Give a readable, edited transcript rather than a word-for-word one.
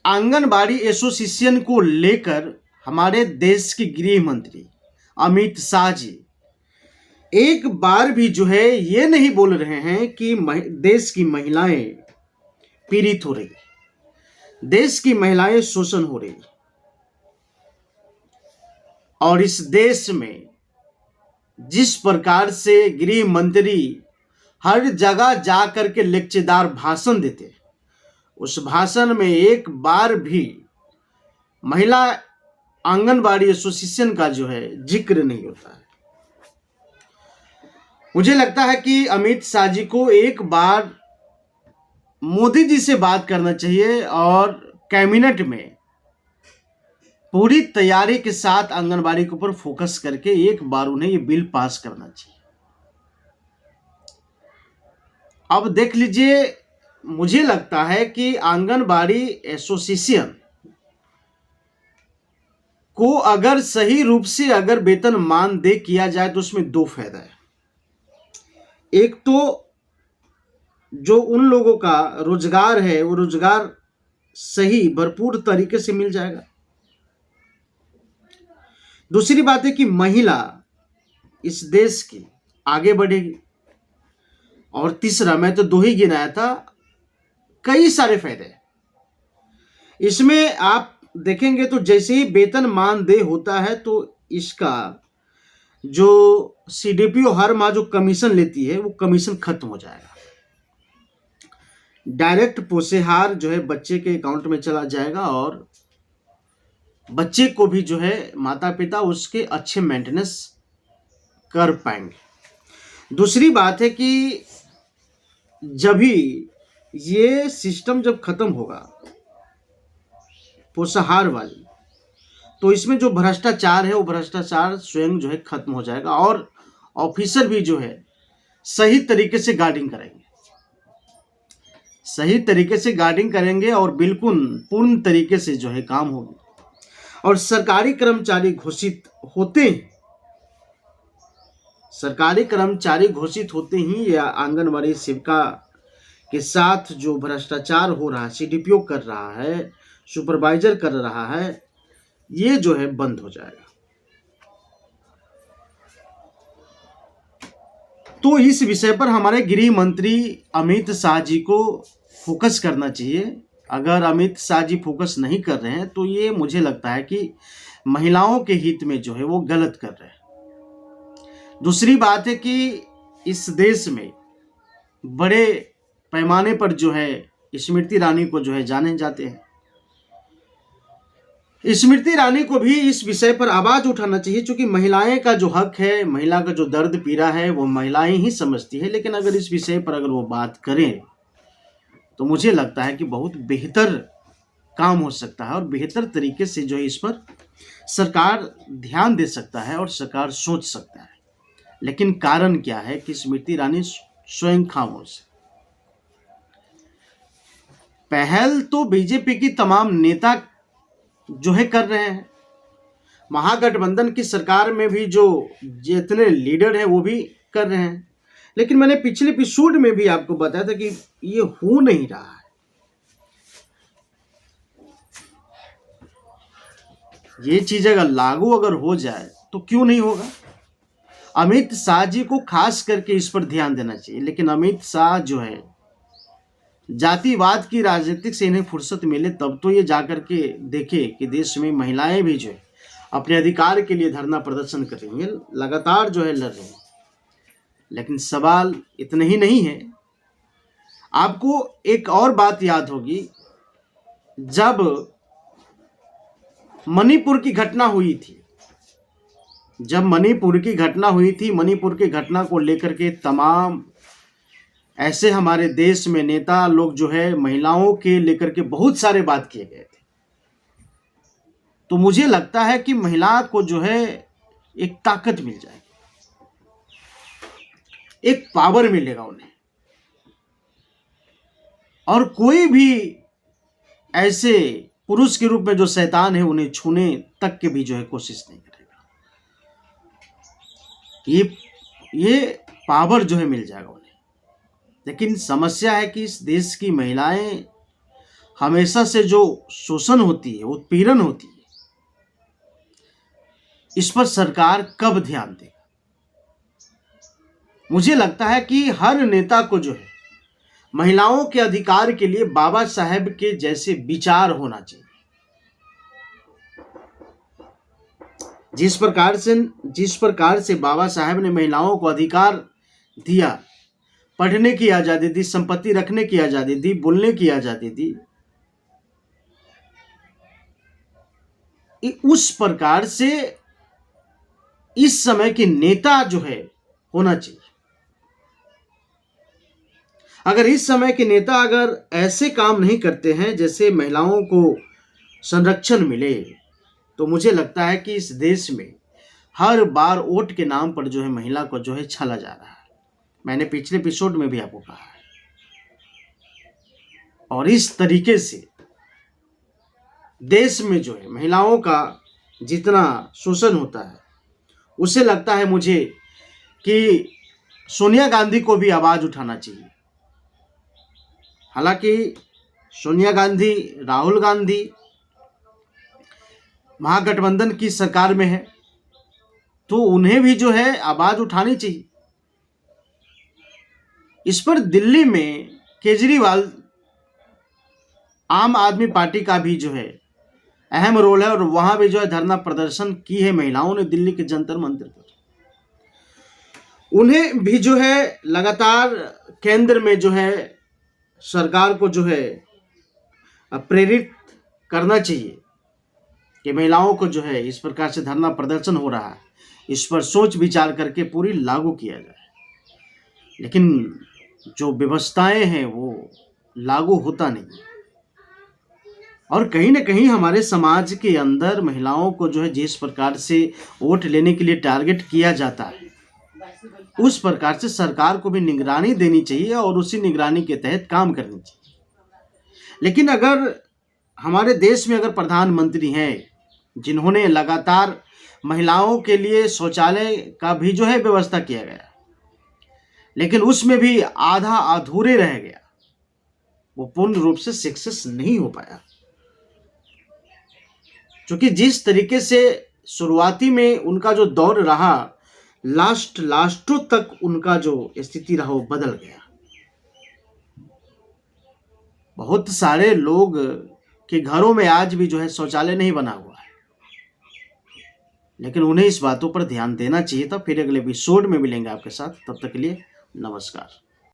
Anganwadi association को लेकर हमारे देश के गृह मंत्री अमित शाह जी एक बार भी जो है ये नहीं बोल रहे हैं कि देश की महिलाएं पीड़ित हो रही, देश की महिलाएं शोषण हो रही। और इस देश में जिस प्रकार से गृह मंत्री हर जगह जा करके लेक्चरदार भाषण देते, उस भाषण में एक बार भी महिला आंगनबाड़ी एसोसिएशन का जो है जिक्र नहीं होता है। मुझे लगता है कि अमित शाह जी को एक बार मोदी जी से बात करना चाहिए और कैबिनेट में पूरी तैयारी के साथ आंगनबाड़ी के ऊपर फोकस करके एक बार उन्हें ये बिल पास करना चाहिए। अब देख लीजिए, मुझे लगता है कि आंगनबाड़ी एसोसिएशन को अगर सही रूप से अगर वेतन मानदेय किया जाए तो उसमें दो फायदा है। एक तो जो उन लोगों का रोजगार है वो रोजगार सही भरपूर तरीके से मिल जाएगा। दूसरी बात है कि महिला इस देश की आगे बढ़ेगी। और तीसरा, मैं तो दो ही गिनाया था, कई सारे फायदे हैं इसमें। आप देखेंगे तो जैसे ही वेतन मानदेय होता है तो इसका जो सीडीपीओ हर माह जो कमीशन लेती है वो कमीशन खत्म हो जाएगा। डायरेक्ट पोषाहार जो है बच्चे के अकाउंट में चला जाएगा और बच्चे को भी जो है माता पिता उसके अच्छे मेंटेनेंस कर पाएंगे। दूसरी बात है कि जब भी ये सिस्टम जब खत्म होगा पोषाहार वाली, तो इसमें जो भ्रष्टाचार है वो भ्रष्टाचार स्वयं जो है खत्म हो जाएगा और ऑफिसर भी जो है सही तरीके से गार्डिंग करेंगे, सही तरीके से गार्डिंग करेंगे और बिल्कुल पूर्ण तरीके से जो है काम होगी। और सरकारी कर्मचारी घोषित होते ही, सरकारी कर्मचारी घोषित होते ही या आंगनबाड़ी सेविका के साथ जो भ्रष्टाचार हो रहा है, सीडीपीओ कर रहा है, सुपरवाइजर कर रहा है, ये जो है बंद हो जाएगा। तो इस विषय पर हमारे गृह मंत्री अमित शाह जी को फोकस करना चाहिए। अगर अमित शाह जी फोकस नहीं कर रहे हैं तो ये मुझे लगता है कि महिलाओं के हित में जो है वो गलत कर रहे हैं। दूसरी बात है कि इस देश में बड़े पैमाने पर जो है स्मृति ईरानी को जो है जाने जाते हैं। स्मृति ईरानी को भी इस विषय पर आवाज उठाना चाहिए, क्योंकि महिलाएं का जो हक है, महिला का जो दर्द पीड़ा है वो महिलाएं ही समझती है। लेकिन अगर इस विषय पर अगर वो बात करें तो मुझे लगता है कि बहुत बेहतर काम हो सकता है और बेहतर तरीके से जो है इस पर सरकार ध्यान दे सकता है और सरकार सोच सकता है। लेकिन कारण क्या है कि स्मृति ईरानी स्वयं खामोश है। पहल तो बीजेपी की तमाम नेता जो है कर रहे हैं, महागठबंधन की सरकार में भी जो जितने लीडर हैं वो भी कर रहे हैं। लेकिन मैंने पिछले एपिसोड में भी आपको बताया था कि ये हो नहीं रहा है। ये चीज अगर लागू अगर हो जाए तो क्यों नहीं होगा। अमित शाह जी को खास करके इस पर ध्यान देना चाहिए। लेकिन अमित शाह जो है जातिवाद की राजनीति से इन्हें फुर्सत मिले तब तो ये जाकर के देखे कि देश में महिलाएं भी जो है अपने अधिकार के लिए धरना प्रदर्शन कर रही हैं, लगातार जो है लड़ रही हैं। लेकिन सवाल इतने ही नहीं है। आपको एक और बात याद होगी, जब मणिपुर की घटना हुई थी, मणिपुर की घटना को लेकर के तमाम ऐसे हमारे देश में नेता लोग जो है महिलाओं के लेकर के बहुत सारे बात किए गए थे। तो मुझे लगता है कि महिला को जो है एक ताकत मिल जाएगी, एक पावर मिलेगा उन्हें, और कोई भी ऐसे पुरुष के रूप में जो शैतान है उन्हें छूने तक के भी जो है कोशिश नहीं करेगा। ये पावर जो है मिल जाएगा उन्हें। लेकिन समस्या है कि इस देश की महिलाएं हमेशा से जो शोषण होती है, उत्पीड़न होती है, इस पर सरकार कब ध्यान देगा? मुझे लगता है कि हर नेता को जो है महिलाओं के अधिकार के लिए बाबा साहेब के जैसे विचार होना चाहिए। जिस प्रकार से बाबा साहेब ने महिलाओं को अधिकार दिया, पढ़ने की आजादी दी, संपत्ति रखने की आजादी दी, बोलने की आजादी दी, उस प्रकार से इस समय के नेता जो है होना चाहिए। अगर इस समय के नेता अगर ऐसे काम नहीं करते हैं जैसे महिलाओं को संरक्षण मिले, तो मुझे लगता है कि इस देश में हर बार वोट के नाम पर जो है महिला को जो है छला जा रहा है। मैंने पिछले एपिसोड में भी आपको कहा है। और इस तरीके से देश में जो है महिलाओं का जितना शोषण होता है, उससे लगता है मुझे कि सोनिया गांधी को भी आवाज उठाना चाहिए। हालांकि सोनिया गांधी, राहुल गांधी महागठबंधन की सरकार में है, तो उन्हें भी जो है आवाज उठानी चाहिए। इस पर दिल्ली में केजरीवाल, आम आदमी पार्टी का भी जो है अहम रोल है, और वहां भी जो है धरना प्रदर्शन की है महिलाओं ने दिल्ली के जंतर मंतर पर। उन्हें भी जो है लगातार केंद्र में जो है सरकार को जो है प्रेरित करना चाहिए कि महिलाओं को जो है इस प्रकार से धरना प्रदर्शन हो रहा है, इस पर सोच विचार करके पूरी लागू किया जाए। लेकिन जो व्यवस्थाएं हैं वो लागू होता नहीं। और कहीं ना कहीं हमारे समाज के अंदर महिलाओं को जो है जिस प्रकार से वोट लेने के लिए टारगेट किया जाता है, उस प्रकार से सरकार को भी निगरानी देनी चाहिए और उसी निगरानी के तहत काम करनी चाहिए। लेकिन अगर हमारे देश में अगर प्रधानमंत्री हैं जिन्होंने लगातार महिलाओं के लिए शौचालय का भी जो है व्यवस्था किया गया, लेकिन उसमें भी आधा अधूरे रह गया, वो पूर्ण रूप से सक्सेस नहीं हो पाया। क्योंकि जिस तरीके से शुरुआती में उनका जो दौर रहा, लास्टों तक उनका जो स्थिति रहा वो बदल गया। बहुत सारे लोग के घरों में आज भी जो है शौचालय नहीं बना हुआ है, लेकिन उन्हें इस बातों पर ध्यान देना चाहिए था। फिर अगले एपिसोड में मिलेंगे आपके साथ, तब तक के लिए नमस्कार।